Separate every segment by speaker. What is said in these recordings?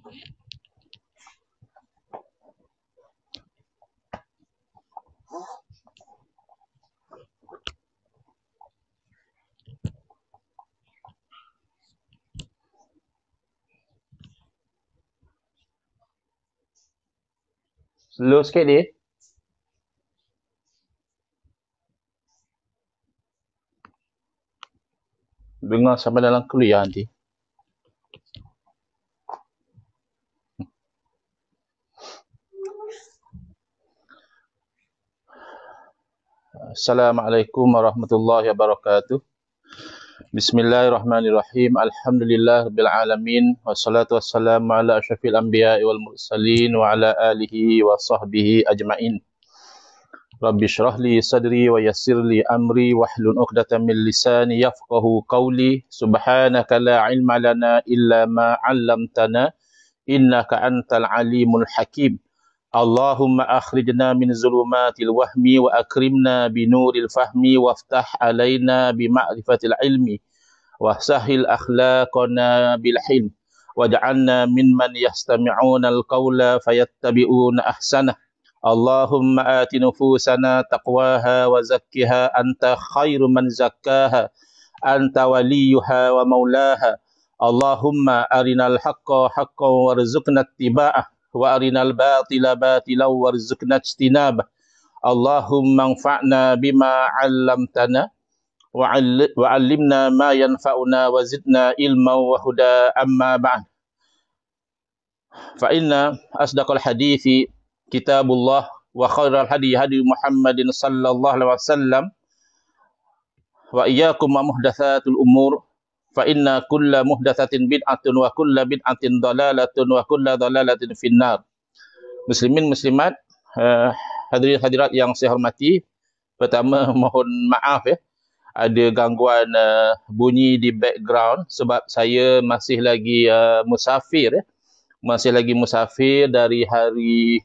Speaker 1: Slow sikit dia. Dengar sampai dalam kuliah nanti. Assalamualaikum warahmatullahi wabarakatuh. Bismillahirrahmanirrahim. Alhamdulillah rabbil alamin. Wassalatu wassalamu ala asyrafil anbiya'i wal mursalin wa ala alihi wa sahbihi ajma'in. Rabbi syrah li sadri wa yassir li amri wahlul 'uqdatam min lisani yafqahu qawli. Subhanaka la ilma lana illa ma 'allamtana innaka antal alimul hakim. Allahumma akhrijna min zulumatil wahmi wa akrimna binuril fahmi waftah alaina bima'rifatil ilmi wa sahil akhlaqana bil hilm waj'alna mimman yastami'una al-qawla fayattabi'una ahsanah. Allahumma ati nufusana taqwaha wa zakkiha anta khairu man zakkaha anta waliyuha wa maulaha. Allahumma arinal haqqa haqqan warzuqna ittiba'ah wa arinal batila batilan warzuqna ijtinabah. Allahumma anfa'na bima 'allamtana wa 'allimna ma yanfa'una wa zidna ilman wa huda. Amma ba'd. Fa inna asdaqal hadithi kitabullah wa khairal hadi hadi Muhammadin sallallahu alaihi wasallam wa iyyakum wa muhdatsatul umur fa inna kulla muhdatsatin bid'atun wa kulla bid'atin dalalatun wa kulla dalalatin finnar. Muslimin muslimat, hadirin hadirat yang saya hormati, pertama mohon maaf ya, ada gangguan bunyi di background sebab saya masih lagi musafir ya. Masih lagi musafir dari hari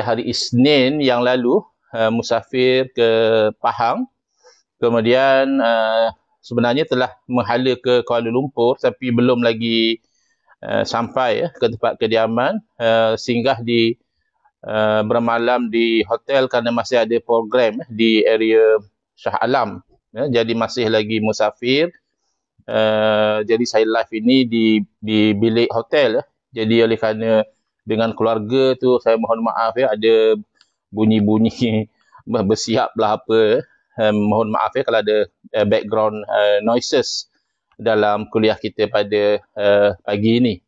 Speaker 1: hari Isnin yang lalu, musafir ke Pahang. Kemudian sebenarnya telah menghala ke Kuala Lumpur tapi belum lagi sampai ke tempat kediaman, singgah di bermalam di hotel kerana masih ada program di area Shah Alam. Jadi masih lagi musafir. Jadi saya live ini di bilik hotel. Jadi oleh kerana dengan keluarga tu, saya mohon maaf ya, ada bunyi-bunyi bersiaplah apa. Mohon maaf ya kalau ada background noises dalam kuliah kita pada pagi ini.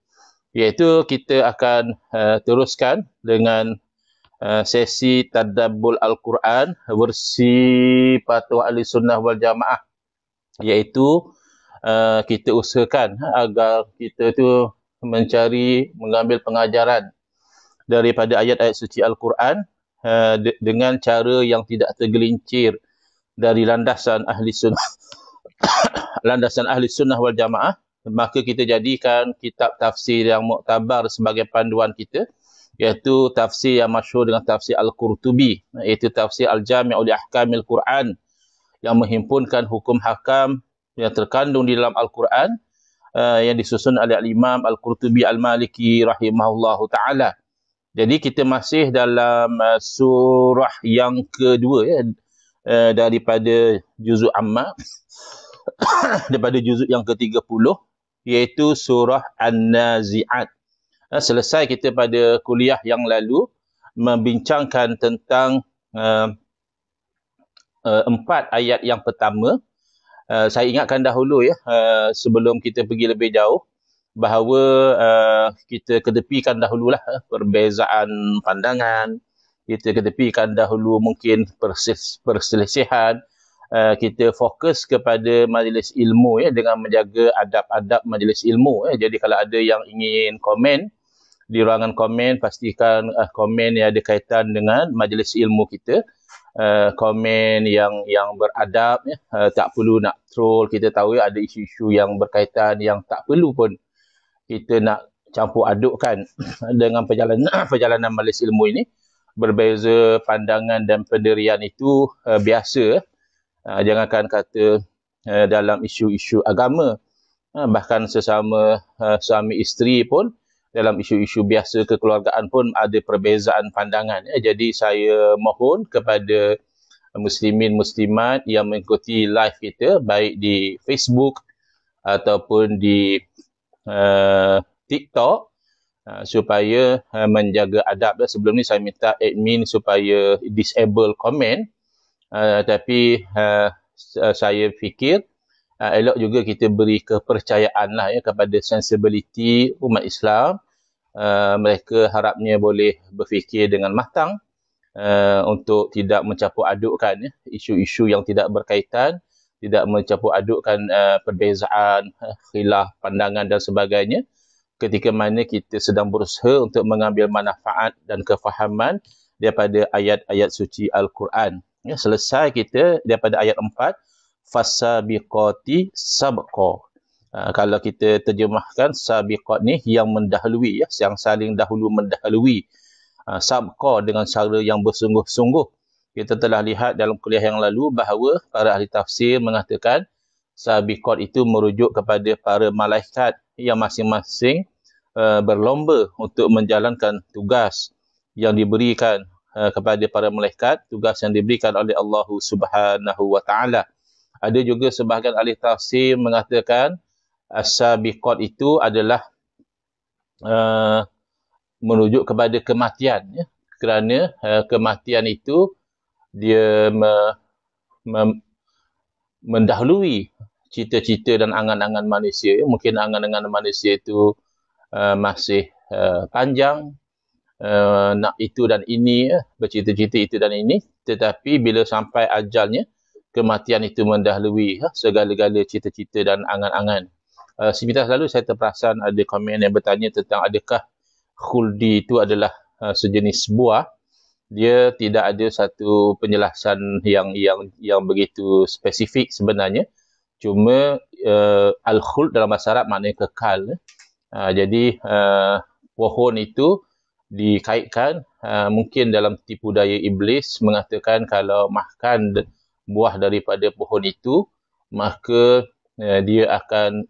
Speaker 1: Iaitu kita akan teruskan dengan sesi Tadabbur Al-Quran versi Patuh Ahli Sunnah wal Jamaah. Iaitu kita usahakan agar kita tu mengambil pengajaran daripada ayat-ayat suci Al-Quran dengan cara yang tidak tergelincir dari landasan ahli sunnah wal jamaah. Maka kita jadikan kitab tafsir yang muktabar sebagai panduan kita, iaitu tafsir yang masyhur dengan tafsir Al-Qurtubi, iaitu tafsir Al-Jami' li Ahkamil Quran, yang menghimpunkan hukum hakam yang terkandung di dalam Al-Quran, yang disusun oleh Al-Imam Al-Qurtubi Al-Maliki rahimahullahu ta'ala. Jadi kita masih dalam surah yang kedua ya, daripada juzuk Amma, daripada juzuk yang ke-30, iaitu surah An-Nazi'at. Selesai kita pada kuliah yang lalu membincangkan tentang 4 ayat yang pertama. Saya ingatkan dahulu ya, sebelum kita pergi lebih jauh, bahawa kita kedepikan dahululah perbezaan pandangan, kita kedepikan dahulu mungkin perselisihan, kita fokus kepada majlis ilmu ya, dengan menjaga adab-adab majlis ilmu ya. Jadi kalau ada yang ingin komen di ruangan komen, pastikan komen yang ada kaitan dengan majlis ilmu kita. Komen yang beradab ya. Tak perlu nak troll. Kita tahu ya, ada isu-isu yang berkaitan yang tak perlu pun kita nak campur adukkan dengan perjalanan majlis ilmu ini. Berbeza pandangan dan pendirian itu biasa. Jangankan kata dalam isu-isu agama, bahkan sesama suami isteri pun dalam isu-isu biasa kekeluargaan pun ada perbezaan pandangan. Jadi saya mohon kepada muslimin muslimat yang mengikuti live kita baik di Facebook ataupun di TikTok supaya menjaga adab. Sebelum ni saya minta admin supaya disable komen, tapi saya fikir elok juga kita beri kepercayaan lah kepada sensibility umat Islam. Mereka harapnya boleh berfikir dengan matang untuk tidak mencampur adukkan isu-isu yang tidak berkaitan, tidak mencampur adukkan perbezaan, khilaf, pandangan dan sebagainya ketika mana kita sedang berusaha untuk mengambil manfaat dan kefahaman daripada ayat-ayat suci Al-Quran. Selesai kita daripada ayat 4, fasabiqati sabqa. Kalau kita terjemahkan sabiqat ni yang mendahului, yang saling dahulu mendahului. Sabqa dengan cara yang bersungguh-sungguh. Kita telah lihat dalam kuliah yang lalu bahawa para ahli tafsir mengatakan sabiqat itu merujuk kepada para malaikat yang masing-masing berlomba untuk menjalankan tugas yang diberikan kepada para malaikat, tugas yang diberikan oleh Allah Subhanahu wa taala. Ada juga sebahagian ahli tafsir mengatakan as-sabiqat itu adalah merujuk kepada kematian, kerana kematian itu dia mendahului cita-cita dan angan-angan manusia. Mungkin angan-angan manusia itu masih panjang, nak itu dan ini, bercita-cita itu dan ini, tetapi bila sampai ajalnya, kematian itu mendahului segala-gala cita-cita dan angan-angan. Sebentar lalu saya terperasan ada komen yang bertanya tentang adakah khuldi itu adalah sejenis buah. Dia tidak ada satu penjelasan yang begitu spesifik sebenarnya. Cuma al-khuld dalam bahasa Arab maknanya kekal. Jadi pohon itu dikaitkan mungkin dalam tipu daya iblis mengatakan kalau makan buah daripada pohon itu maka dia akan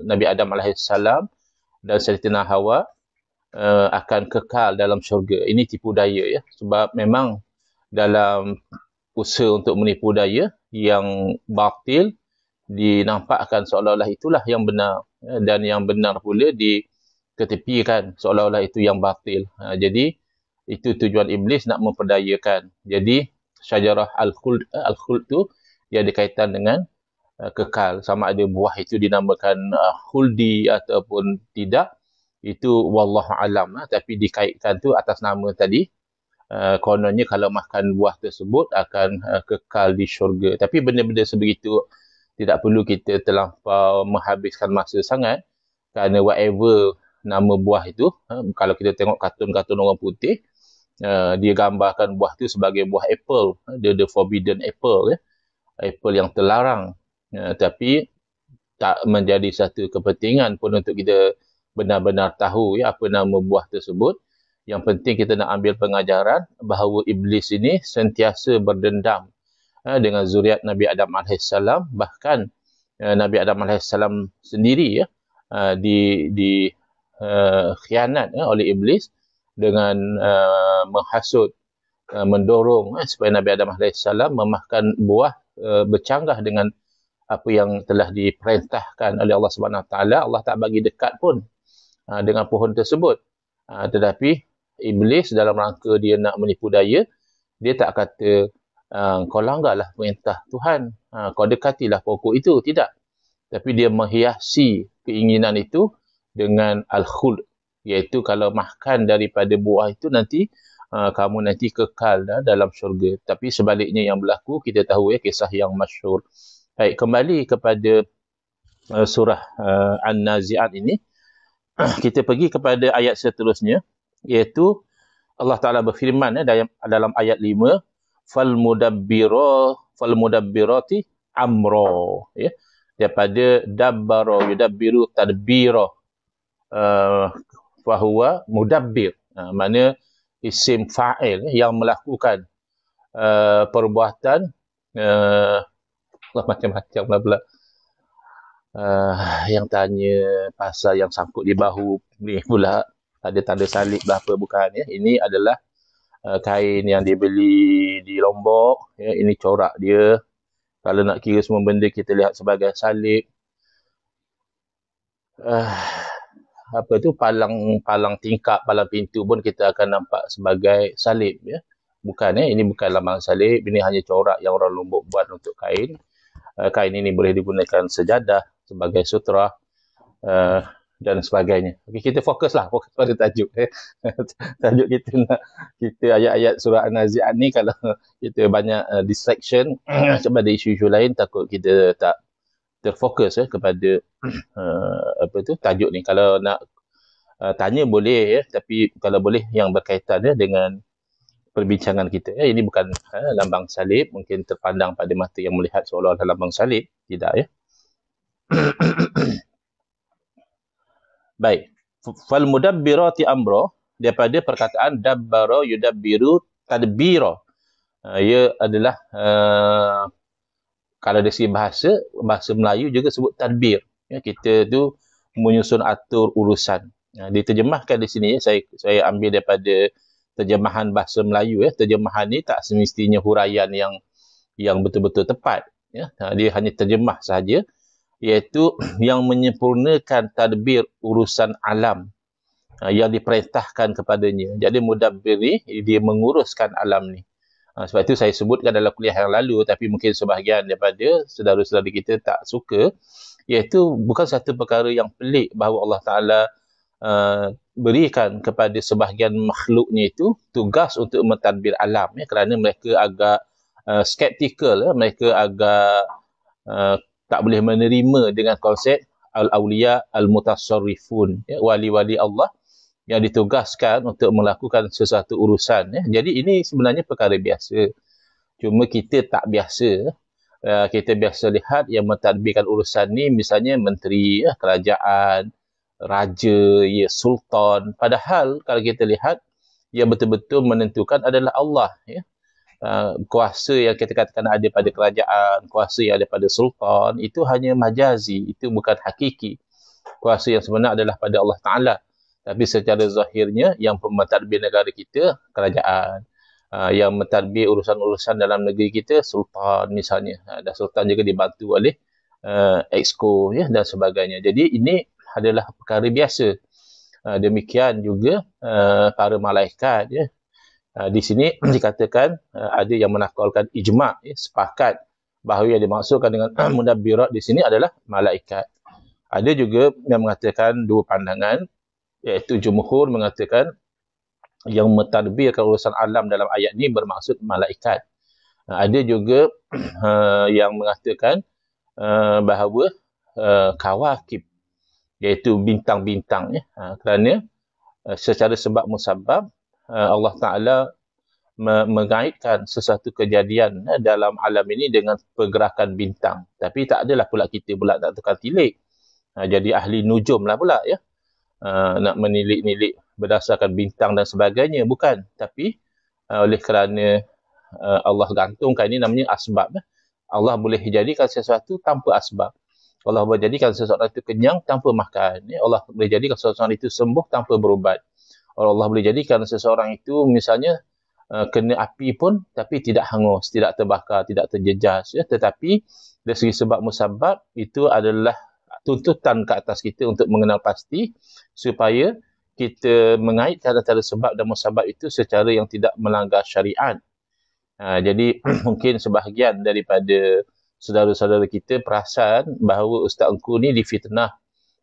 Speaker 1: Nabi Adam AS dan Sayyidatina Hawa akan kekal dalam syurga. Ini tipu daya sebab memang dalam usaha untuk menipu daya yang batil dinampakkan seolah-olah itulah yang benar dan yang benar pula diketepikan seolah-olah itu yang batil. Jadi itu tujuan iblis nak memperdayakan. Jadi syajarah al-khuld tu dia ada kaitan dengan kekal. Sama ada buah itu dinamakan khuldi ataupun tidak, itu wallahu alam. Tapi dikaitkan tu atas nama tadi. Kononnya kalau makan buah tersebut akan kekal di syurga. Tapi benda-benda sebegitu tidak perlu kita terlampau menghabiskan masa sangat, kerana whatever nama buah itu, kalau kita tengok kartun-kartun orang putih, dia gambarkan buah itu sebagai buah apple, the forbidden apple, apple yang terlarang. Tapi tak menjadi satu kepentingan pun untuk kita benar-benar tahu apa nama buah tersebut. Yang penting kita nak ambil pengajaran bahawa iblis ini sentiasa berdendam dengan zuriat Nabi Adam AS. Bahkan Nabi Adam AS sendiri khianat oleh iblis dengan menghasut, mendorong supaya Nabi Adam AS memakan buah bercanggah dengan apa yang telah diperintahkan oleh Allah Subhanahu Wa Taala. Allah tak bagi dekat pun dengan pohon tersebut. Tetapi iblis dalam rangka dia nak menipu daya, dia tak kata kau langgarlah perintah Tuhan, kau dekatilah pokok itu. Tidak. Tapi dia menghiasi keinginan itu dengan al-khuld, iaitu kalau makan daripada buah itu nanti kamu nanti kekal dalam syurga. Tapi sebaliknya yang berlaku, kita tahu kisah yang masyhur. Baik, kembali kepada surah An-Nazi'at ini. Kita pergi kepada ayat seterusnya, iaitu Allah Ta'ala berfirman dalam ayat 5, falmudabbirati amro, daripada dabbara yudabbiru tadbira, fahuwa mudabbir, mana isim fa'il yang melakukan perbuatan macam-macam lah pula. Yang tanya pasal yang sangkut di bahu ni pula ada tanda salib berapa bukan ya. Ini adalah kain yang dibeli di Lombok ya. Ini corak dia. Kalau nak kira semua benda kita lihat sebagai salib. Apa tu palang tingkap, palang pintu pun kita akan nampak sebagai salib ya. Bukan ya, ini bukan lambang salib, ini hanya corak yang orang Lombok buat untuk kain. Kain ini boleh digunakan sejadah sebagai sutra dan sebagainya. Okey, kita fokus pada tajuk. Tajuk kita ayat-ayat surah An-Nazi'at ni kalau kita banyak distraction kepada isu-isu lain takut kita tak terfokus kepada tajuk ni. Kalau nak tanya boleh ya, tapi kalau boleh yang berkaitan dengan perbincangan kita. Ini bukan lambang salib, mungkin terpandang pada mata yang melihat seolah-olah lambang salib. Tidak ya. Baik. Fal mudabbirati amra, daripada perkataan dabbara yudabbiru tadbira. Ia adalah kalau dari segi bahasa Melayu juga sebut tadbir. Ya, kita tu menyusun atur urusan. Diterjemahkan di sini saya ambil daripada terjemahan bahasa Melayu ya. Terjemahan ni tak semestinya huraian yang betul-betul tepat ya. Dia hanya terjemah sahaja, iaitu yang menyempurnakan tadbir urusan alam yang diperintahkan kepadanya. Jadi mudabbir ni dia menguruskan alam ni. Sebab itu saya sebutkan dalam kuliah yang lalu, tapi mungkin sebahagian daripada saudara-saudara kita tak suka, iaitu bukan satu perkara yang pelik bahawa Allah Ta'ala berikan kepada sebahagian makhluknya itu tugas untuk mentadbir alam ya, kerana mereka agak skeptikal ya, mereka agak tak boleh menerima dengan konsep al-awliya al-mutasarrifun ya, wali-wali Allah yang ditugaskan untuk melakukan sesuatu urusan ya. Jadi ini sebenarnya perkara biasa, cuma kita tak biasa. Kita biasa lihat yang mentadbirkan urusan ni misalnya menteri ya, kerajaan, raja, ya, sultan. Padahal kalau kita lihat yang betul-betul menentukan adalah Allah ya. Kuasa yang kita katakan ada pada kerajaan, kuasa yang ada pada sultan, itu hanya majazi, itu bukan hakiki. Kuasa yang sebenar adalah pada Allah Ta'ala. Tapi secara zahirnya yang mentadbir negara kita kerajaan, yang mentadbir urusan-urusan dalam negeri kita sultan misalnya, dan sultan juga dibantu oleh exco ya, dan sebagainya. Jadi ini adalah perkara biasa. Demikian juga para malaikat ya. Di sini dikatakan ada yang menakwalkan ijma' ya, sepakat bahawa yang dimaksudkan dengan mudabbirat di sini adalah malaikat. Ada juga yang mengatakan dua pandangan, iaitu jumhur mengatakan yang mentadbirkan urusan alam dalam ayat ini bermaksud malaikat. Ada juga yang mengatakan bahawa kawakib, iaitu bintang-bintang ya, kerana secara sebab musabab Allah Ta'ala mengaitkan sesuatu kejadian dalam alam ini dengan pergerakan bintang. Tapi tak adalah pula kita pula nak tukar tilik. Jadi ahli nujum lah pula ya. Nak menilik-nilik berdasarkan bintang dan sebagainya. Bukan. Tapi oleh kerana Allah gantungkan, ini namanya asbab. Allah boleh jadikan sesuatu tanpa asbab. Allah boleh jadikan seseorang itu kenyang tanpa makan. Allah boleh jadikan seseorang itu sembuh tanpa berubat. Allah boleh jadikan seseorang itu misalnya kena api pun tapi tidak hangus, tidak terbakar, tidak terjejas ya. Tetapi dari segi sebab musabab itu adalah tuntutan ke atas kita untuk mengenal pasti supaya kita mengaitkan antara sebab dan musabab itu secara yang tidak melanggar syariat. Jadi mungkin sebahagian daripada saudara-saudara kita perasan bahawa Ustaz Engku ni difitnah.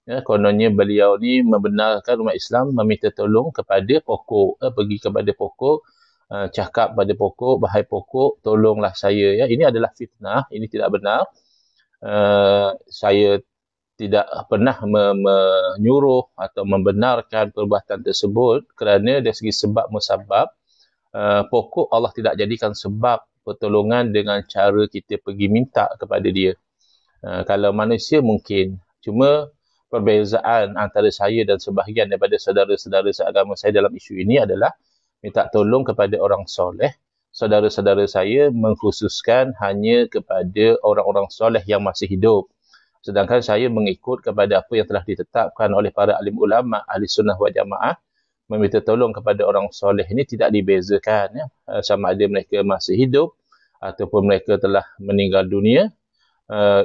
Speaker 1: Ya, kononnya beliau ni membenarkan umat Islam meminta tolong kepada pokok, pergi kepada pokok, cakap pada pokok, bahai pokok, tolonglah saya ya. Ini adalah fitnah, ini tidak benar. Saya tidak pernah menyuruh atau membenarkan perbuatan tersebut kerana dari segi sebab musabab, pokok Allah tidak jadikan sebab pertolongan dengan cara kita pergi minta kepada dia. Kalau manusia mungkin, cuma perbezaan antara saya dan sebahagian daripada saudara-saudara seagama saya dalam isu ini adalah minta tolong kepada orang soleh. Saudara-saudara saya mengkhususkan hanya kepada orang-orang soleh yang masih hidup. Sedangkan saya mengikut kepada apa yang telah ditetapkan oleh para alim ulama, ahli sunnah wal jamaah. Meminta tolong kepada orang soleh ini tidak dibezakan, ya. Sama ada mereka masih hidup ataupun mereka telah meninggal dunia.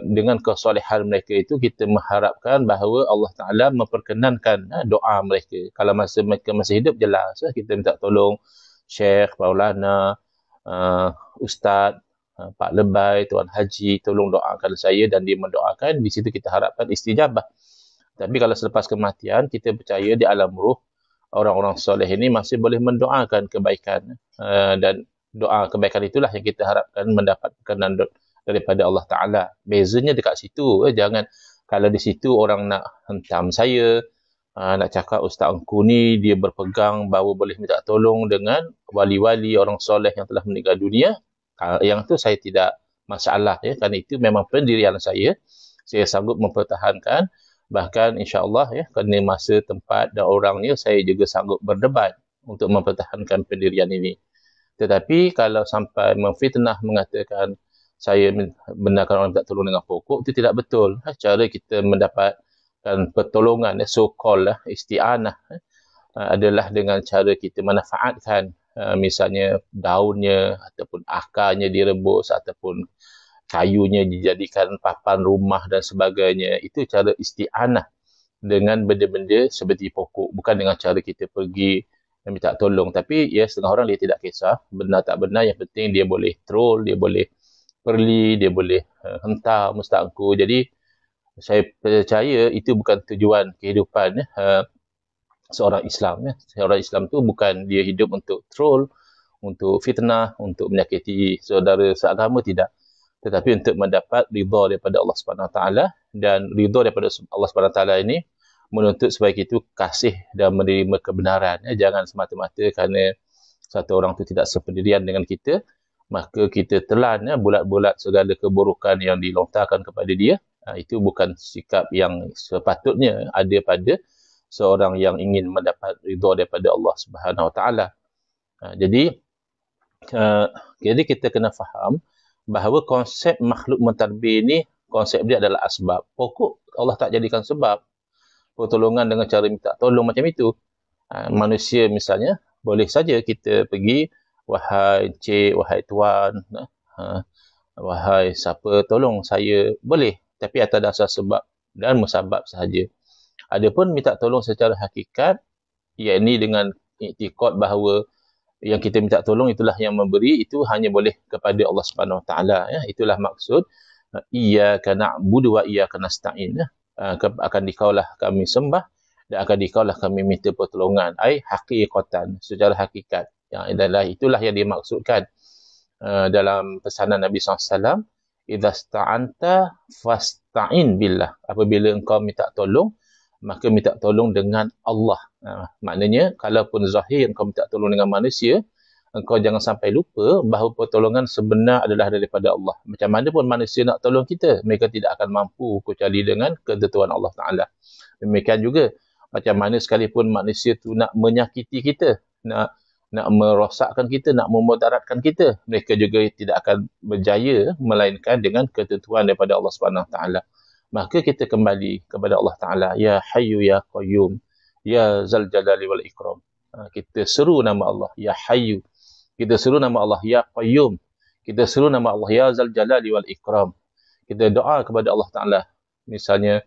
Speaker 1: Dengan kesolehan mereka itu, kita mengharapkan bahawa Allah Ta'ala memperkenankan doa mereka. Kalau masa mereka masih hidup, jelas kita minta tolong Syekh, Maulana, Ustaz, Pak Lebay, Tuan Haji, tolong doakan saya, dan dia mendoakan. Di situ kita harapkan istijabah. Tapi kalau selepas kematian, kita percaya di alam ruh, orang-orang soleh ini masih boleh mendoakan kebaikan. Dan doa kebaikan itulah yang kita harapkan mendapat perkenan daripada Allah Ta'ala. Bezanya dekat situ. Jangan, kalau di situ orang nak hentam saya, nak cakap Ustaz Engku ni dia berpegang bahawa boleh minta tolong dengan wali-wali orang soleh yang telah meninggal dunia, yang tu saya tidak masalah, ya, kerana itu memang pendirian saya sanggup mempertahankan. Bahkan insya-Allah, ya, kerana masa, tempat dan orangnya, saya juga sanggup berdebat untuk mempertahankan pendirian ini. Tetapi kalau sampai memfitnah, mengatakan saya benarkan orang minta tolong dengan pokok, itu tidak betul. Cara kita mendapatkan pertolongan, so-called isti'anah, adalah dengan cara kita manfaatkan, misalnya daunnya ataupun akarnya direbus ataupun kayunya dijadikan papan rumah dan sebagainya. Itu cara isti'anah dengan benda-benda seperti pokok, bukan dengan cara kita pergi minta tolong. Tapi ya, setengah orang dia tidak kisah benar tak benar, yang penting dia boleh troll, dia boleh perli, dia boleh hentam Ustaz Engku. Jadi saya percaya itu bukan tujuan kehidupan, seorang Islam, ya. Seorang Islam tu bukan dia hidup untuk troll, untuk fitnah, untuk menyakiti saudara seagama, tidak. Tetapi untuk mendapat ridha daripada Allah Subhanahu Wa Taala, dan ridha daripada Allah Subhanahu Wa Taala ini menuntut supaya kita kasih dan menerima kebenaran, ya. Jangan semata-mata kerana satu orang tu tidak sependirian dengan kita, maka kita telan, ya, bulat-bulat segala keburukan yang dilontarkan kepada dia. Itu bukan sikap yang sepatutnya ada pada seorang yang ingin mendapat ridha daripada Allah Subhanahu Wa Taala. Jadi kita kena faham bahawa konsep makhluk mentadbir ni, konsep dia adalah asbab. Pokok Allah tak jadikan sebab. Pertolongan dengan cara minta tolong macam itu. Manusia misalnya, boleh saja kita pergi, wahai encik, wahai tuan, wahai siapa, tolong saya, boleh. Tapi atas dasar sebab dan musabab sahaja. Adapun minta tolong secara hakikat, yakni dengan iktikad bahawa yang kita minta tolong itulah yang memberi, itu hanya boleh kepada Allah Subhanahu Wa Taala, ya. Itulah maksud iyyaka na'budu wa iyyaka nasta'in, ya. Akan dikaulah kami sembah dan akan dikaulah kami minta pertolongan, ai haqiqatan, secara hakikat. Itulah yang dimaksudkan dalam pesanan Nabi SAW, idza sta'anta fasta'in billah. Apabila engkau minta tolong, maka minta tolong dengan Allah. Maknanya, kalaupun zahir engkau minta tolong dengan manusia, engkau jangan sampai lupa bahawa pertolongan sebenar adalah daripada Allah. Macam mana pun manusia nak tolong kita, mereka tidak akan mampu kecuali dengan ketentuan Allah Ta'ala. Demikian juga, macam mana sekalipun manusia tu nak menyakiti kita, nak merosakkan kita, nak memudaratkan kita, mereka juga tidak akan berjaya melainkan dengan ketentuan daripada Allah Subhanahu Taala. Maka kita kembali kepada Allah Taala, ya Hayyu ya Qayyum, ya Zal Jalali wal Ikram. Kita seru nama Allah, ya Hayyu. Kita seru nama Allah, ya Qayyum. Kita seru nama Allah, ya Zal Jalali wal Ikram. Kita doa kepada Allah Taala, misalnya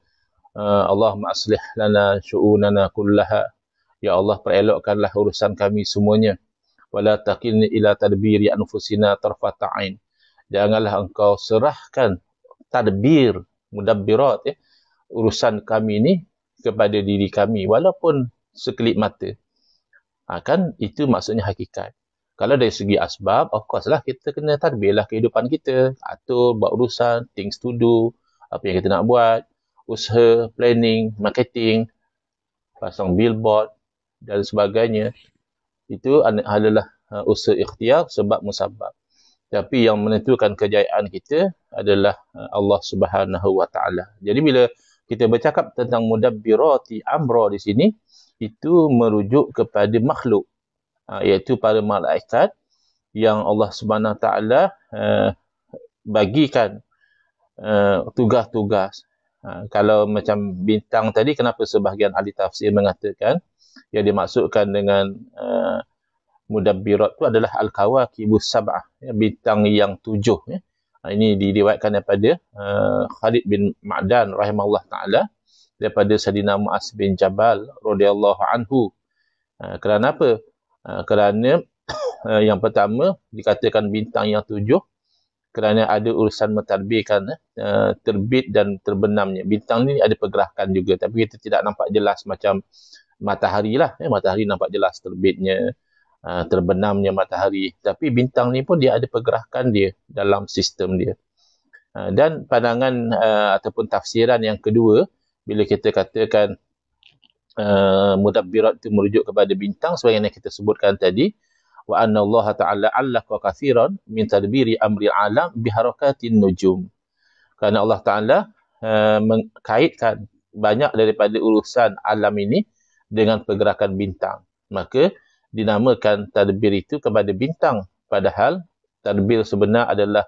Speaker 1: Allahumma aslih lana syu'unana kullaha. Ya Allah, perelokkanlah urusan kami semuanya. Wala taqilni ila tadbiri anfusina tarfata ain. Janganlah engkau serahkan tadbir, mudabbirat, ya, urusan kami ni kepada diri kami walaupun sekelip mata. Kan itu maksudnya hakikat. Kalau dari segi asbab, of course lah kita kena tadbirlah kehidupan kita, atur, buat urusan, things to do, apa yang kita nak buat, usaha, planning, marketing, pasang billboard dan sebagainya. Itu adalah usaha ikhtiar, sebab musabab. Tapi yang menentukan kejayaan kita adalah Allah Subhanahu Wa Taala. Jadi bila kita bercakap tentang mudabbirati amra di sini, itu merujuk kepada makhluk, iaitu para malaikat yang Allah Subhanahu Wa Taala bagikan tugas-tugas Kalau macam bintang tadi, kenapa sebahagian ahli tafsir mengatakan yang dimaksudkan dengan mudabbirat itu adalah al-kawakibus sab'ah, bintang yang 7. Ini diriwayatkan daripada Khalid bin Ma'dan rahimahullah ta'ala, daripada Sayyidina Mu'az bin Jabal radhiyallahu anhu. Kerana apa? Kerana yang pertama dikatakan bintang yang 7 kerana ada urusan mentadbirkan terbit dan terbenamnya. Bintang ni ada pergerakan juga, tapi kita tidak nampak jelas macam matahari lah. Matahari nampak jelas terbitnya, terbenamnya matahari. Tapi bintang ni pun dia ada pergerakan dia dalam sistem dia. Dan pandangan ataupun tafsiran yang kedua, bila kita katakan mudabbirat itu merujuk kepada bintang, sebagaimana kita sebutkan tadi, wa anna Allah Ta'ala allaqa kathiran min tadbiri amri alam biharakatin nujum. Kerana Allah Ta'ala mengkaitkan banyak daripada urusan alam ini dengan pergerakan bintang. Maka dinamakan tadbir itu kepada bintang. Padahal tadbir sebenar adalah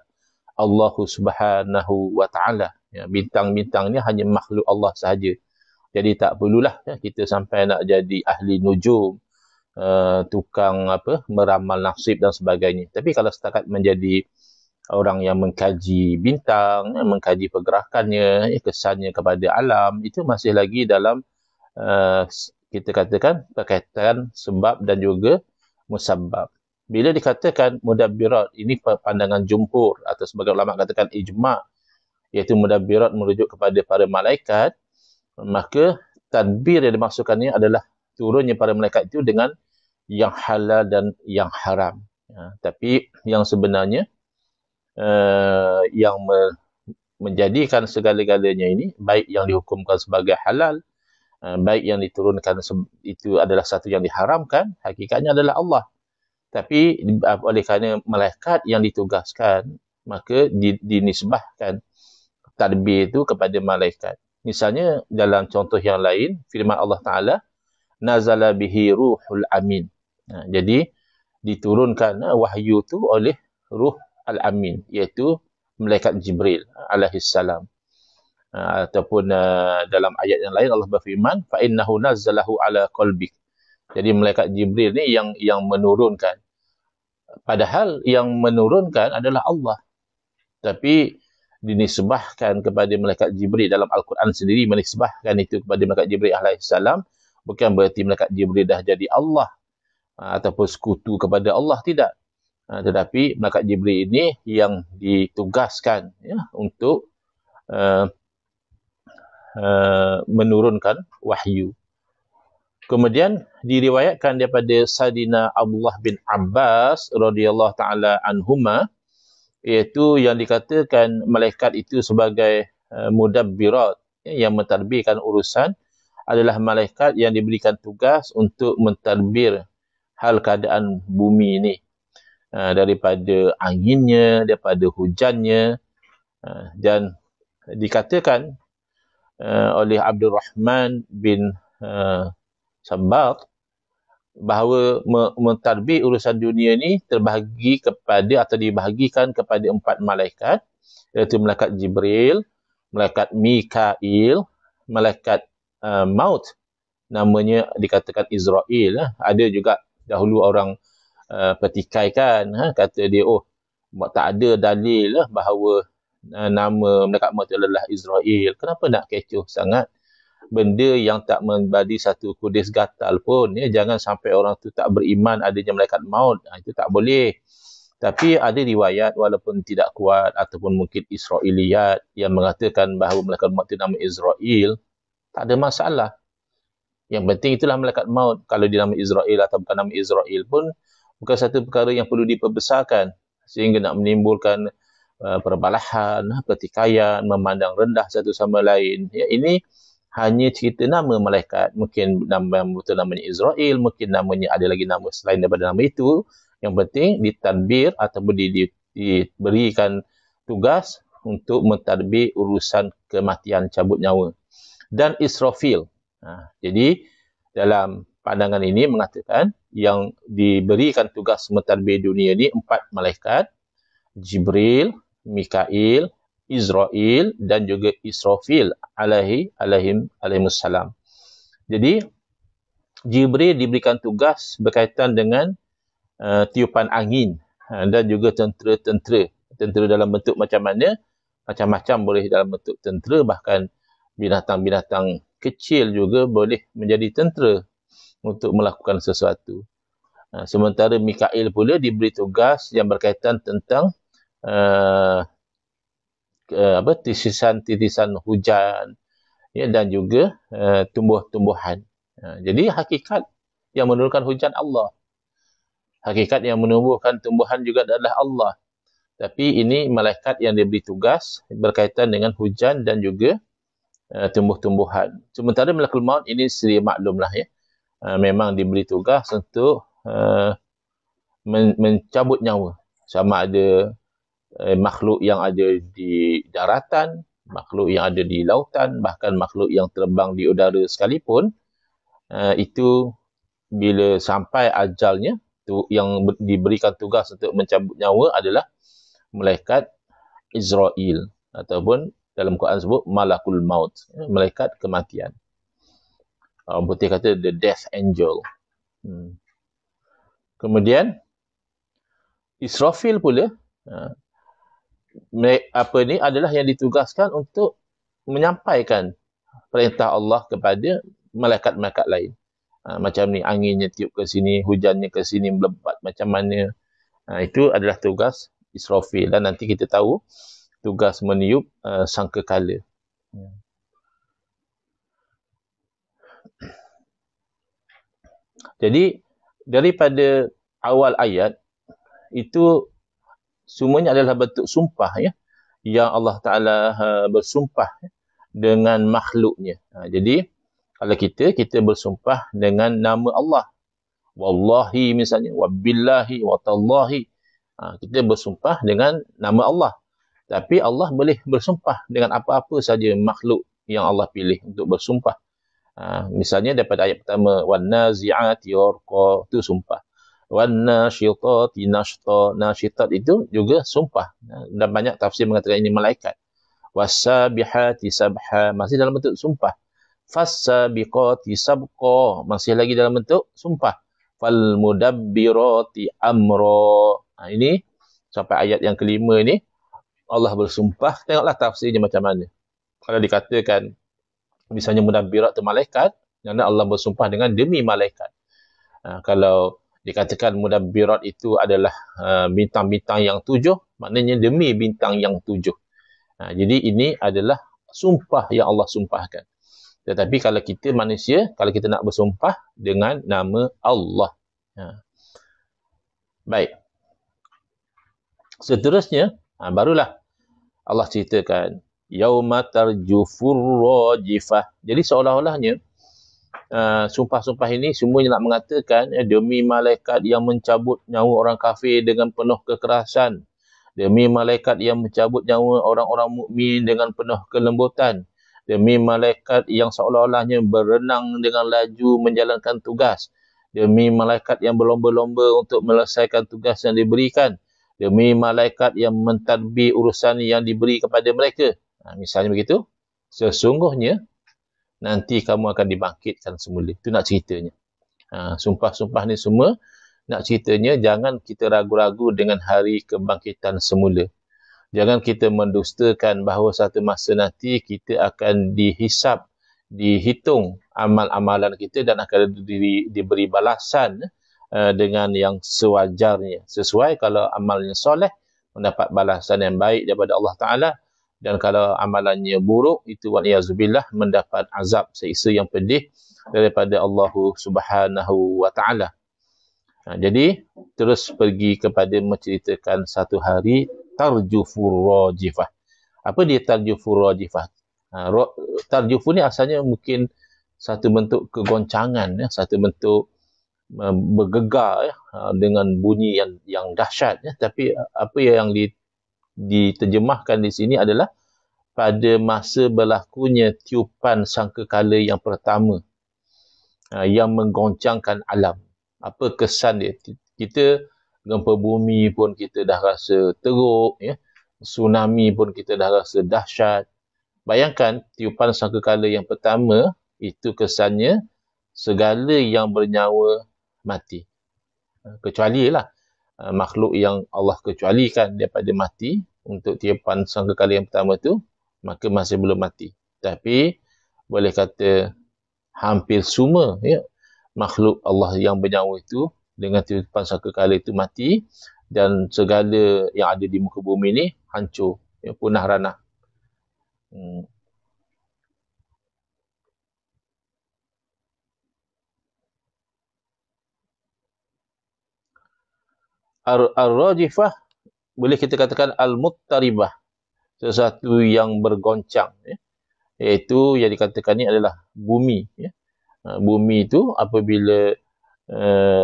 Speaker 1: Allah Subhanahu wa Ta'ala. Bintang-bintang ni hanya makhluk Allah sahaja. Jadi tak perlulah kita sampai nak jadi ahli nujum, tukang meramal nasib dan sebagainya. Tapi kalau setakat menjadi orang yang mengkaji bintang, mengkaji pergerakannya, kesannya kepada alam, itu masih lagi dalam kita katakan berkaitan sebab dan juga musabbab. Bila dikatakan mudabbirat, ini pandangan jumhur atau sebagai ulama katakan ijma', iaitu mudabbirat merujuk kepada para malaikat, maka tadbir yang dimaksudkannya adalah turunnya para malaikat itu dengan yang halal dan yang haram. Tapi yang sebenarnya yang menjadikan segala-galanya ini, baik yang dihukumkan sebagai halal, baik yang diturunkan itu adalah satu yang diharamkan, hakikatnya adalah Allah. Tapi oleh kerana malaikat yang ditugaskan, maka dinisbahkan tadbir itu kepada malaikat. Misalnya dalam contoh yang lain, firman Allah Ta'ala, nazala bihi ruhul amin. Jadi diturunkan wahyu itu oleh ruh al-amin, iaitu malaikat Jibril alaihissalam. Ataupun dalam ayat yang lain Allah berfirman, fa innahu nazzalahu ala qalbik. Jadi malaikat Jibril ni yang menurunkan. Padahal yang menurunkan adalah Allah. Tapi dinisbahkan kepada malaikat Jibril. Dalam Al-Quran sendiri menisbahkan itu kepada malaikat Jibril alaihissalam. Bukan berarti malaikat Jibril dah jadi Allah ataupun sekutu kepada Allah, tidak. Tetapi malaikat Jibril ini yang ditugaskan untuk menurunkan wahyu. Kemudian diriwayatkan daripada Sayyidina Abdullah bin Abbas radhiyallahu taala anhuma, iaitu yang dikatakan malaikat itu sebagai mudabbirat, yang mentadbirkan urusan, adalah malaikat yang diberikan tugas untuk mentadbir hal keadaan bumi ini, daripada anginnya, daripada hujannya. Dan dikatakan oleh Abdul Rahman bin Sabbaq bahawa mentadbir urusan dunia ini terbahagi kepada atau dibahagikan kepada 4 malaikat, iaitu malaikat Jibril, malaikat Mikail, malaikat maut, namanya dikatakan Israel. Ada juga dahulu orang pertikaikan, kata dia, tak ada dalil bahawa nama malaikat maut adalah Israel. Kenapa nak kecoh sangat? Benda yang tak memberi satu kudis gatal pun, jangan sampai orang tu tak beriman adanya malaikat maut. Itu tak boleh. Tapi ada riwayat walaupun tidak kuat ataupun mungkin Israiliyat yang mengatakan bahawa malaikat maut itu nama Israel. Tak ada masalah. Yang penting itulah malaikat maut. Kalau dia nama Israel atau bukan nama Israel pun bukan satu perkara yang perlu diperbesarkan sehingga nak menimbulkan perbalahan, pertikaian, memandang rendah satu sama lain. Ini hanya cerita nama malaikat. Mungkin nama betul namanya Israel, mungkin namanya ada lagi nama selain daripada nama itu. Yang penting ditadbir ataupun diberikan tugas untuk mentadbir urusan kematian, cabut nyawa. Dan Israfil. Jadi dalam pandangan ini mengatakan yang diberikan tugas mentadbir dunia ini 4 malaikat, Jibril, Mikail, Israel dan juga Israfil alaihimussalam. Jadi Jibril diberikan tugas berkaitan dengan tiupan angin dan juga tentera dalam bentuk macam mana, macam-macam boleh dalam bentuk tentera, bahkan binatang-binatang kecil juga boleh menjadi tentera untuk melakukan sesuatu. Sementara Mikail pula diberi tugas yang berkaitan tentang titisan hujan, ya, dan juga tumbuh-tumbuhan. Jadi hakikat yang menurunkan hujan Allah. Hakikat yang menumbuhkan tumbuhan juga adalah Allah. Tapi ini malaikat yang diberi tugas berkaitan dengan hujan dan juga tumbuh-tumbuhan. Sementara malakul maut ini sedia maklumlah, ya. Memang diberi tugas untuk mencabut nyawa. Sama ada makhluk yang ada di daratan, makhluk yang ada di lautan, bahkan makhluk yang terbang di udara sekalipun, itu bila sampai ajalnya, yang diberikan tugas untuk mencabut nyawa adalah malaikat Israel, ataupun dalam Quran sebut malakul maut, malaikat kematian. Orang putih kata the death angel. Kemudian Israfil pula adalah yang ditugaskan untuk menyampaikan perintah Allah kepada malaikat-malaikat lain. Macam ni, anginnya tiup ke sini, hujannya ke sini, melebat macam mana. Itu adalah tugas Israfil. Dan nanti kita tahu tugas meniup sangkakala. Jadi daripada awal ayat itu semuanya adalah bentuk sumpah, ya, yang Allah Ta'ala bersumpah dengan makhluknya. Jadi kalau kita bersumpah dengan nama Allah, wallahi misalnya, wabillahi, watallahi, kita bersumpah dengan nama Allah. Tapi Allah boleh bersumpah dengan apa-apa saja makhluk yang Allah pilih untuk bersumpah. Misalnya daripada ayat pertama, wan-nazi'ati gharqa, itu sumpah. Wan-nasyitati nashta, nasyitat itu juga sumpah. Dan banyak tafsir mengatakan ini malaikat. Was-sabihati sabha, masih dalam bentuk sumpah. Fas-sabiqati sabqa, masih lagi dalam bentuk sumpah. Fal-mudabbirati amra. Ini sampai ayat yang kelima ini Allah bersumpah. Tengoklah tafsirnya macam mana. Kalau dikatakan misalnya mudabbirat itu malaikat, kerana Allah bersumpah dengan demi malaikat. Kalau dikatakan mudabbirat itu adalah bintang-bintang yang 7, maknanya demi bintang yang 7. Jadi ini adalah sumpah yang Allah sumpahkan. Tetapi kalau kita manusia, kalau kita nak bersumpah dengan nama Allah. Baik. Seterusnya, barulah Allah ceritakan yauma tarjufur rajifah. Jadi seolah-olahnya sumpah-sumpah ini semuanya nak mengatakan demi malaikat yang mencabut nyawa orang kafir dengan penuh kekerasan, demi malaikat yang mencabut nyawa orang-orang mukmin dengan penuh kelembutan, demi malaikat yang seolah-olahnya berenang dengan laju menjalankan tugas, demi malaikat yang berlomba-lomba untuk menyelesaikan tugas yang diberikan, demi malaikat yang mentadbir urusan yang diberi kepada mereka. Misalnya begitu, sesungguhnya nanti kamu akan dibangkitkan semula. Itu nak ceritanya. Sumpah-sumpah ni semua nak ceritanya jangan kita ragu-ragu dengan hari kebangkitan semula. Jangan kita mendustakan bahawa satu masa nanti kita akan dihisap, dihitung amal-amalan kita dan akan diberi balasan dengan yang sewajarnya. Sesuai kalau amalnya soleh, mendapat balasan yang baik daripada Allah Ta'ala. Dan kalau amalannya buruk, itu wa'liyazubillah, mendapat azab siksa yang pedih daripada Allah Subhanahu wa Ta'ala. Jadi, terus pergi kepada menceritakan satu hari tarjufur rajifah. Apa dia tarjufur rajifah? Tarjufur ni asalnya mungkin satu bentuk kegoncangan, satu bentuk bergegar dengan bunyi yang dahsyat. Tapi apa yang diterjemahkan di sini adalah pada masa berlakunya tiupan sangkakala yang pertama yang menggoncangkan alam. Apa kesan dia? Kita gempa bumi pun kita dah rasa teruk, ya. tsunami pun kita dah rasa dahsyat. Bayangkan tiupan sangkakala yang pertama itu kesannya segala yang bernyawa mati. Kecuali lah makhluk yang Allah kecualikan daripada mati untuk tiupan sangkakala yang pertama tu, maka masih belum mati. Tapi boleh kata hampir semua makhluk Allah yang bernyawa itu dengan tiupan sangkakala itu mati, dan segala yang ada di muka bumi ni hancur, punah ranah. Ar-rajifah boleh kita katakan al-muttaribah, sesuatu yang bergoncang, iaitu yang dikatakan ni adalah bumi. Bumi itu apabila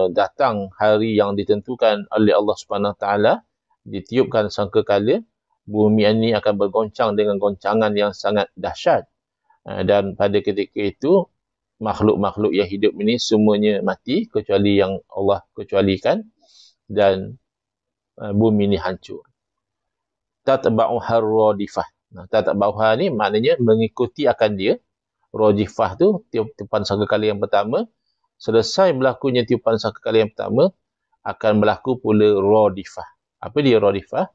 Speaker 1: datang hari yang ditentukan oleh Allah Subhanahu Taala, ditiupkan sangkakala, bumi ini akan bergoncang dengan goncangan yang sangat dahsyat. Dan pada ketika itu makhluk-makhluk yang hidup ini semuanya mati kecuali yang Allah kecualikan, dan bumi ini hancur. Tatba'uha radifah. Tatba'uha ni maknanya mengikuti akan dia. Radifah tu tiupan sangkakala yang pertama. Selesai berlakunya tiupan sangkakala yang pertama, akan berlaku pula radifah. Apa dia radifah?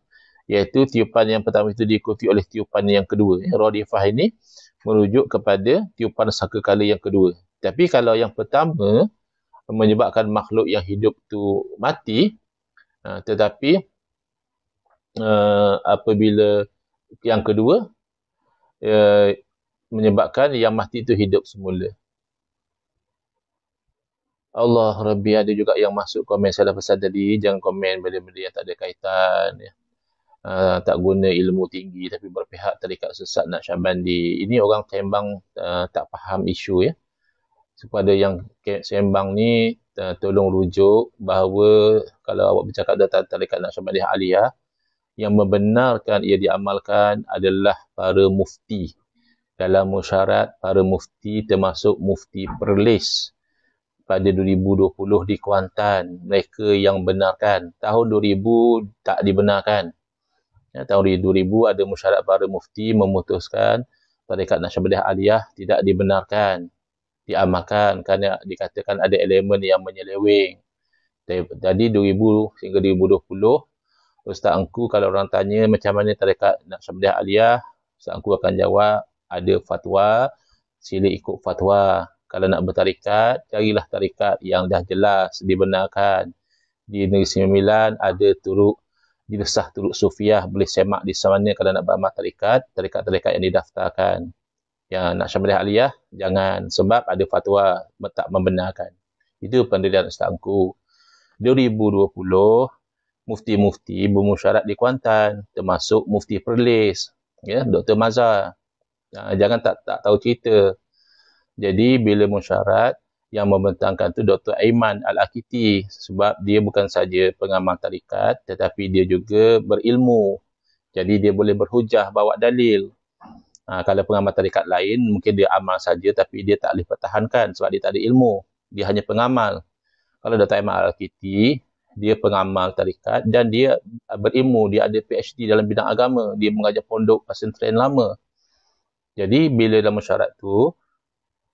Speaker 1: Iaitu tiupan yang pertama itu diikuti oleh tiupan yang kedua. Radifah ini merujuk kepada tiupan sangkakala yang kedua. Tapi kalau yang pertama menyebabkan makhluk yang hidup tu mati, tetapi apabila yang kedua menyebabkan yang mati itu hidup semula. Allah Rabbi, ada juga yang masuk komen saya dah pesan tadi, jangan komen benda-benda yang tak ada kaitan, tak guna ilmu tinggi tapi berpihak tarikat sesat Naqsyabandi. Ini orang sembang tak faham isu ya. Kepada yang sembang ni, tolong rujuk bahawa kalau awak bercakap tentang tarikat Naqsyabandi Aliyah, yang membenarkan ia diamalkan adalah para mufti. Dalam musyarat, para mufti termasuk mufti Perlis pada 2020 di Kuantan, mereka yang benarkan. Tahun 2000 tak dibenarkan. Tahun 2000 ada musyarat para mufti memutuskan tarikat Naqsyabandi Aliyah tidak dibenarkan, diamalkan kerana dikatakan ada elemen yang menyeleweng. Jadi 2000 hingga 2020, Ustaz Engku kalau orang tanya macam mana tarikat Naqsyabandi Aliyah, Ustaz Engku akan jawab, ada fatwa, sila ikut fatwa. Kalau nak bertarikat, carilah tarikat yang dah jelas dibenarkan. Di Negeri Sembilan ada turuk, diresah turuk Sufiah, boleh semak di sana kalau nak beramal tarikat, tarikat-tarikat yang didaftarkan. Yang Naqsyabandi Aliyah, jangan, sebab ada fatwa tak membenarkan. Itu pendirian Ustaz Engku. 2020, mufti-mufti bermusyarat di Kuantan, termasuk Mufti Perlis, Dr. Mazhar. Jangan tak tahu cerita. Jadi bila musyarat, yang membentangkan tu Dr. Aiman Al-Akiti, sebab dia bukan saja pengamal tarikat, tetapi dia juga berilmu. Jadi dia boleh berhujah, bawa dalil. Kalau pengamal tarikat lain, mungkin dia amal saja, tapi dia tak boleh pertahankan sebab dia tak ada ilmu. Dia hanya pengamal. Kalau Dr. Aiman Al-Akiti, dia pengamal tarikat dan dia berilmu, dia ada PhD dalam bidang agama, dia mengajar pondok pesantren lama. Jadi bila dalam musyarat tu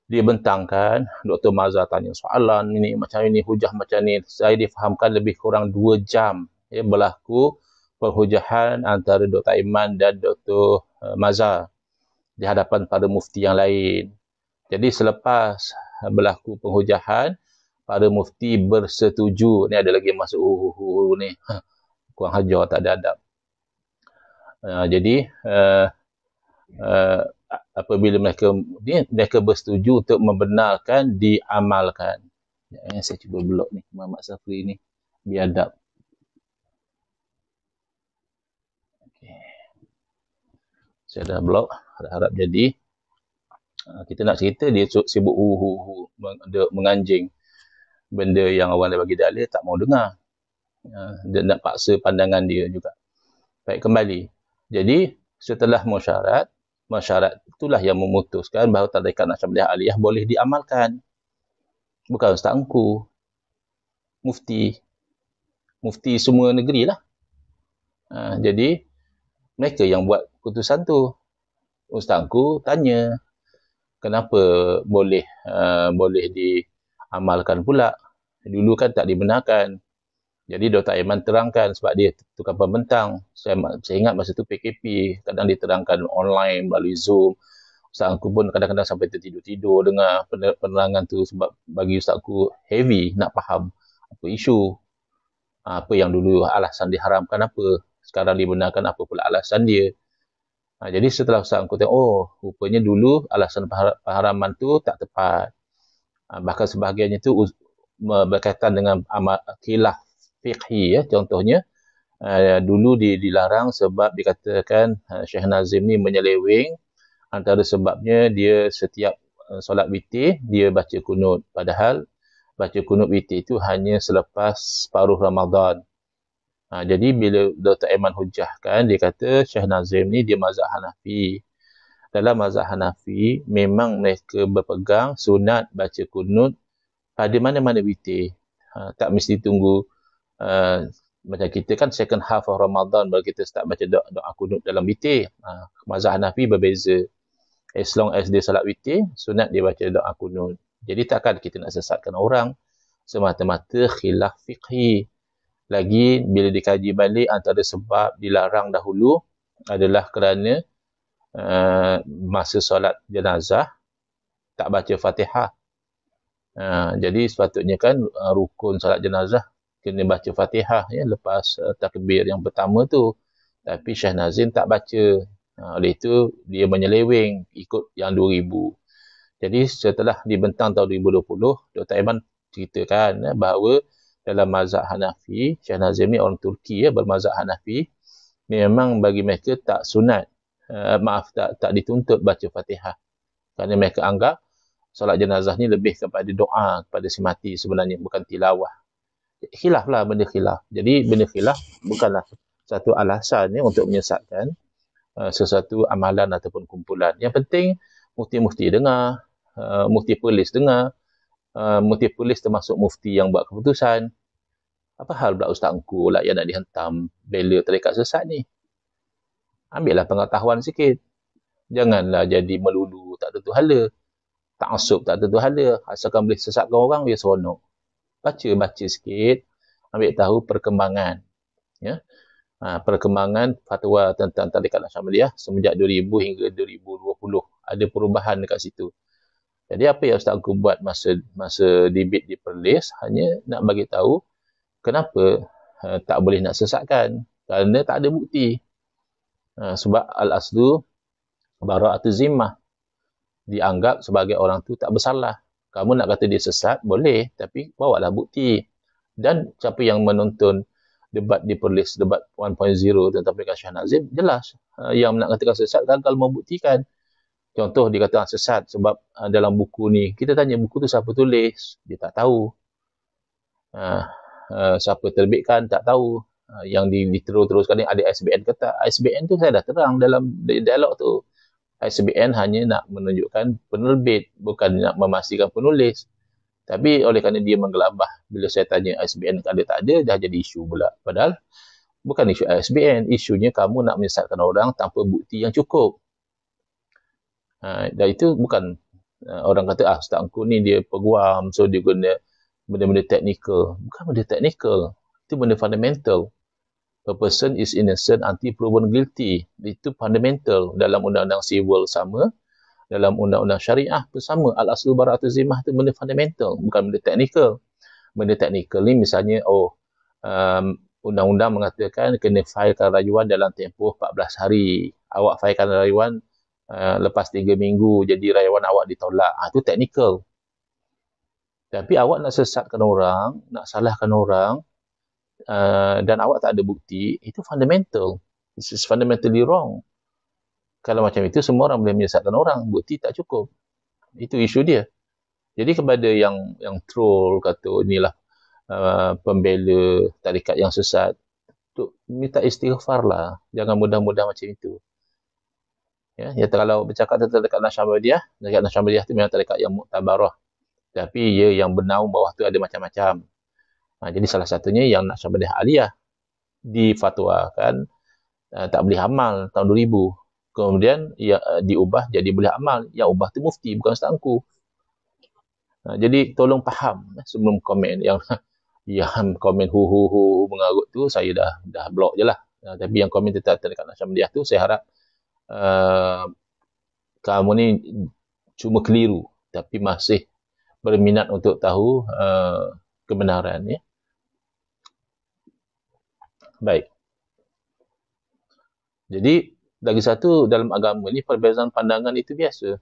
Speaker 1: dia bentangkan, Dr. Mazhar tanya soalan ini macam ini, hujah macam ni, saya difahamkan lebih kurang 2 jam berlaku perhujahan antara Dr. Aiman dan Dr. Mazhar di hadapan para mufti yang lain. Jadi selepas berlaku perhujahan, para mufti bersetuju. Ni ada lagi masuk ni. Kurang hajar, tak ada adab. Jadi apabila mereka bersetuju untuk membenarkan, diamalkan. Saya cuba blok ni Muhammad Safri ni biar adab. Okay. Saya dah blok, harap jadi. Kita nak cerita, dia sibuk menganjing. Benda yang orang dah bagi dalil tak mau dengar. Dia nak paksa pandangan dia juga. Baik, kembali. Jadi setelah musyarat itulah yang memutuskan bahawa tarikat Naqsyabandi Aliyah boleh diamalkan. Bukan Ustaz Engku, mufti semua negeri lah. Jadi mereka yang buat keputusan tu. Ustazku tanya, kenapa boleh diamalkan pula? Dulu kan tak dibenarkan. Jadi Dr. Aiman terangkan sebab dia tukar pembentang. Saya ingat masa tu PKP, kadang diterangkan online melalui Zoom. Ustazku pun kadang-kadang sampai tertidur-tidur dengar penerangan tu sebab bagi ustazku heavy nak faham apa isu. Apa yang dulu alasan diharamkan apa, sekarang dibenarkan apa pula alasan dia. Jadi setelah ustazku tengok, rupanya dulu alasan pengharaman tu tak tepat. Bahkan sebahagiannya tu berkaitan dengan khilaf fiqhi, ya. Contohnya, dulu dilarang sebab dikatakan Syekh Nazim ni menyeleweng. Antara sebabnya dia setiap solat witir dia baca kunut, padahal baca kunut witir itu hanya selepas separuh Ramadan. Jadi bila Dr. Aiman hujahkan, dia kata Syekh Nazim ni dia mazhab Hanafi. Dalam mazhab Hanafi memang mereka berpegang sunat baca kunut pada mana-mana witir. Tak mesti tunggu macam kita kan second half of Ramadan baru kita start baca doa kunut dalam witir. Mazhab Hanafi berbeza. As long as dia salat witir, sunat dia baca doa kunut. Jadi takkan kita nak sesatkan orang semata-mata khilaf fiqhi. Lagi bila dikaji balik antara sebab dilarang dahulu adalah kerana masa solat jenazah tak baca Fatihah. Jadi sepatutnya kan rukun solat jenazah kena baca Fatihah, ya, lepas takbir yang pertama tu. Tapi Syekh Nazim tak baca. Oleh itu dia menyeleweng ikut yang 2000. Jadi setelah dibentang tahun 2020, Dr. Aiman ceritakan bahawa dalam mazhab Hanafi, Syekh Nazim ni orang Turki, ya, bermazhab Hanafi, memang bagi mereka tak sunat, tak dituntut baca Fatihah. Kerana mereka anggap solat jenazah ni lebih kepada doa kepada si mati sebenarnya, bukan tilawah. Khilaf lah, benda khilaf. Jadi benda khilaf bukanlah satu alasan, ya, untuk menyesatkan sesuatu amalan ataupun kumpulan. Yang penting mufti-mufti dengar, mufti polis dengar, mufti polis termasuk mufti yang buat keputusan. Apa hal pula ustazku lah yang nak dihentam bela tarekat sesat ni? Ambillah pengetahuan sikit. Janganlah jadi melulu tak tentu hala. Ta'assub tak tentu hala. Asalkan boleh sesatkan orang, dia seronok. Baca sikit, ambil tahu perkembangan. Ya. Perkembangan fatwa tentang tarekat Naqsyabandiyah semenjak 2000 hingga 2020. Ada perubahan dekat situ. Jadi apa yang ustazku buat masa debate di Perlis, hanya nak bagi tahu kenapa tak boleh nak sesatkan. Kerana tak ada bukti. Sebab al-aslu bara'atu zimmah. Dianggap sebagai orang tu tak bersalah. Kamu nak kata dia sesat, boleh. Tapi bawalah bukti. Dan siapa yang menonton debat di Perlis, debat 1.0 tentang perkara Syekh Nazim, jelas. Yang nak katakan sesat kan kalau membuktikan. Contoh dikatakan sesat sebab dalam buku ni, kita tanya buku tu siapa tulis, dia tak tahu. Siapa terbitkan, tak tahu. Yang diterus-teruskan ni ada ISBN ke tak. ISBN tu saya dah terang dalam dialog tu. ISBN hanya nak menunjukkan penerbit, bukan nak memastikan penulis. Tapi oleh kerana dia menggelabah, bila saya tanya ISBN ada tak ada, dah jadi isu pula. Padahal bukan isu ISBN, isunya kamu nak menyesatkan orang tanpa bukti yang cukup. Dan itu bukan orang kata, ustazku ni dia peguam, so dia guna benda-benda teknikal. Bukan benda teknikal, itu benda fundamental. A person is innocent until proven guilty. Itu fundamental. Dalam undang-undang civil sama, dalam undang-undang syariah pun sama. Al-aslu bara'atu zimmah itu benda fundamental, bukan benda teknikal. Benda teknikal ni misalnya, undang-undang mengatakan kena filekan rayuan dalam tempoh 14 hari. Awak filekan rayuan lepas 3 minggu, jadi rayuan awak ditolak. Itu teknikal. Tapi awak nak sesatkan orang, nak salahkan orang, dan awak tak ada bukti, itu fundamental. This is fundamentally wrong. Kalau macam itu, semua orang boleh menyesatkan orang. Bukti tak cukup. Itu isu dia. Jadi kepada yang troll, kata inilah pembela tarikat yang sesat, minta istighfar lah. Jangan mudah-mudah macam itu. Ya, kalau bercakap tentang tarikat Naqsyabandiyah, tarikat Naqsyabandiyah itu memang tarikat yang muktabarah. Tapi ia yang bernaung bawah tu ada macam-macam. Jadi salah satunya yang Naqsyabandiyah Aliyah difatwakan tak boleh amal tahun 2000. Kemudian diubah jadi boleh amal. Yang ubah tu mufti, bukan Ustaz Angku. Jadi tolong faham sebelum komen yang komen hu mengarut tu, saya dah block je lah. Tapi yang komen dekat Nasyamdiah tu, saya harap kamu ni cuma keliru tapi masih berminat untuk tahu kebenaran, ya. Baik. Jadi lagi satu, dalam agama ni perbezaan pandangan itu biasa.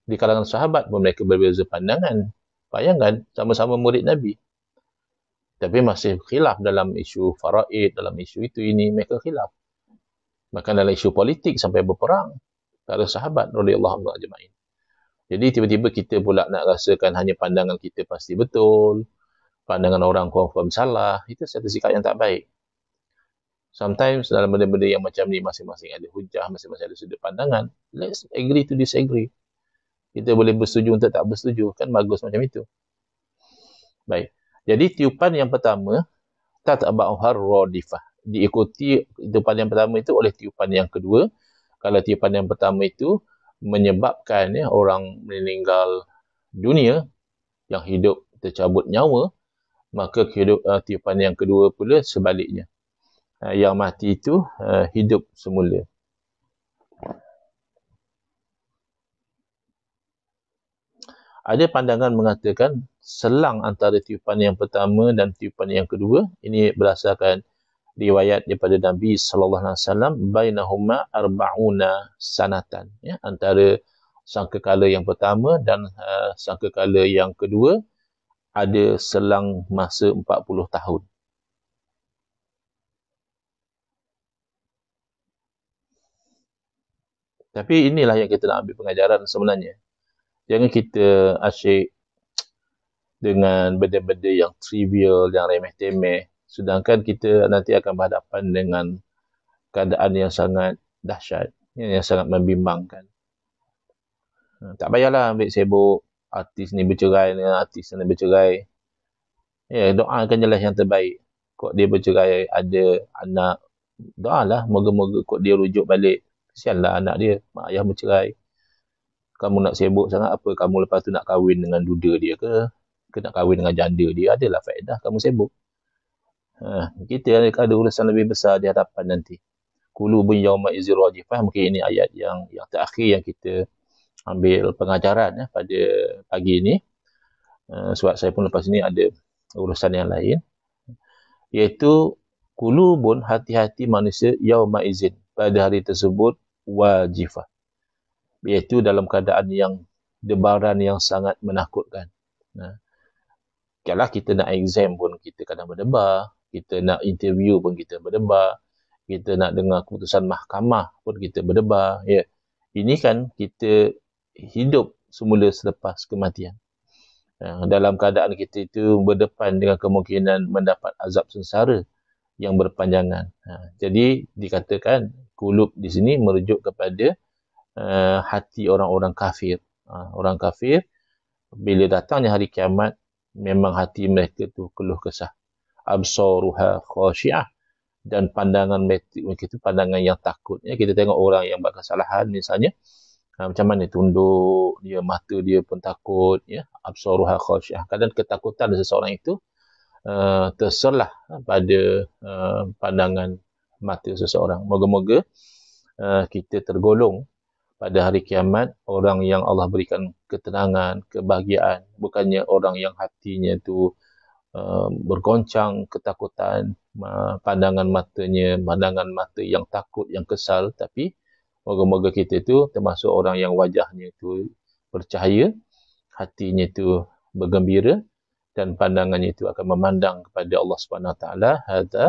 Speaker 1: Di kalangan sahabat pun mereka berbeza pandangan. Bayangkan sama-sama murid Nabi, tapi masih khilaf dalam isu faraid, dalam isu itu ini mereka khilaf. Bahkan dalam isu politik sampai berperang para sahabat radhiyallahu anhum ajma'in. Jadi tiba-tiba kita pula nak rasakan hanya pandangan kita pasti betul, pandangan orang confirm salah. Itu satu sikap yang tak baik. Sometimes dalam benda-benda yang macam ni, masing-masing ada hujah, masing-masing ada sudut pandangan. Let's agree to disagree. Kita boleh bersetuju untuk tak bersetuju. Kan bagus macam itu. Baik. Jadi tiupan yang pertama, tatba'uhar radifah. Diikuti tiupan yang pertama itu oleh tiupan yang kedua. Kalau tiupan yang pertama itu menyebabkan orang meninggal dunia, yang hidup tercabut nyawa, maka tiupan yang kedua pula sebaliknya. Yang mati itu hidup semula. Ada pandangan mengatakan selang antara tiupan yang pertama dan tiupan yang kedua, ini berdasarkan riwayat daripada Nabi sallallahu alaihi wasallam, bainahuma arba'una sanatan, ya, antara sangkakala yang pertama dan sangkakala yang kedua ada selang masa 40 tahun. Tapi inilah yang kita nak ambil pengajaran sebenarnya. Jangan kita asyik dengan benda-benda yang trivial, yang remeh-temeh. Sedangkan kita nanti akan berhadapan dengan keadaan yang sangat dahsyat, yang sangat membimbangkan. Tak payahlah ambil sibuk artis ni bercerai dengan artis ni bercerai. Ya, doakan jelas yang terbaik. Kok dia bercerai, ada anak, doalah moga-moga kok dia rujuk balik. Kesianlah anak dia, mak ayah bercerai. Kamu nak sibuk sangat apa? Kamu lepas tu nak kahwin dengan duda dia ke? Ke nak kahwin dengan janda dia? Adalah faedah kamu sibuk. Kita ada urusan lebih besar di hadapan nanti. Qulubun yawma izir rajifah. Mungkin ini ayat yang terakhir yang kita ambil pengajaran pada pagi ini. Sebab saya pun lepas ini ada urusan yang lain. Iaitu qulubun, hati-hati manusia, yawma izin, pada hari tersebut, wajifah. Iaitu dalam keadaan yang debaran yang sangat menakutkan. Kalau kita nak exam pun kita kadang berdebar, kita nak interview pun kita berdebar, kita nak dengar keputusan mahkamah pun kita berdebar. Ya. Ini kan kita hidup semula selepas kematian. Dalam keadaan kita itu berdepan dengan kemungkinan mendapat azab sengsara yang berpanjangan. Jadi dikatakan qulub di sini merujuk kepada hati orang-orang kafir. Orang kafir bila datangnya hari kiamat, memang hati mereka tu keluh kesah. Absaruha khashi'ah, dan pandangan mereka itu pandangan yang takut. Ya, kita tengok orang yang buat kesalahan misalnya, macam mana tunduk dia, mata dia pun takut, ya. Absaruha khashi'ah. Kadang ketakutan seseorang itu terserlah pada pandangan mata seseorang. Moga-moga kita tergolong pada hari kiamat orang yang Allah berikan ketenangan, kebahagiaan, bukannya orang yang hatinya itu bergoncang ketakutan, pandangan mata yang takut, yang kesal. Tapi moga-moga kita itu termasuk orang yang wajahnya itu bercahaya, hatinya itu bergembira, dan pandangannya itu akan memandang kepada Allah Subhanahu Wa Taala. Hadza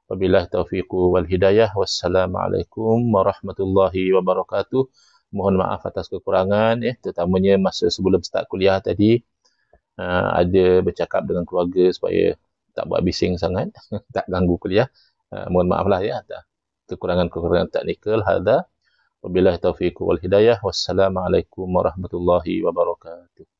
Speaker 1: wabillahi taufiq wal hidayah. Wassalamualaikum warahmatullahi wabarakatuh. Mohon maaf atas kekurangan, terutamanya masa sebelum start kuliah tadi ada bercakap dengan keluarga supaya tak buat bising sangat, tak ganggu kuliah. Mohon maaflah ya atas kekurangan-kekurangan teknikal. Hadza wabillahi taufiq wal hidayah. Wassalamualaikum warahmatullahi wabarakatuh.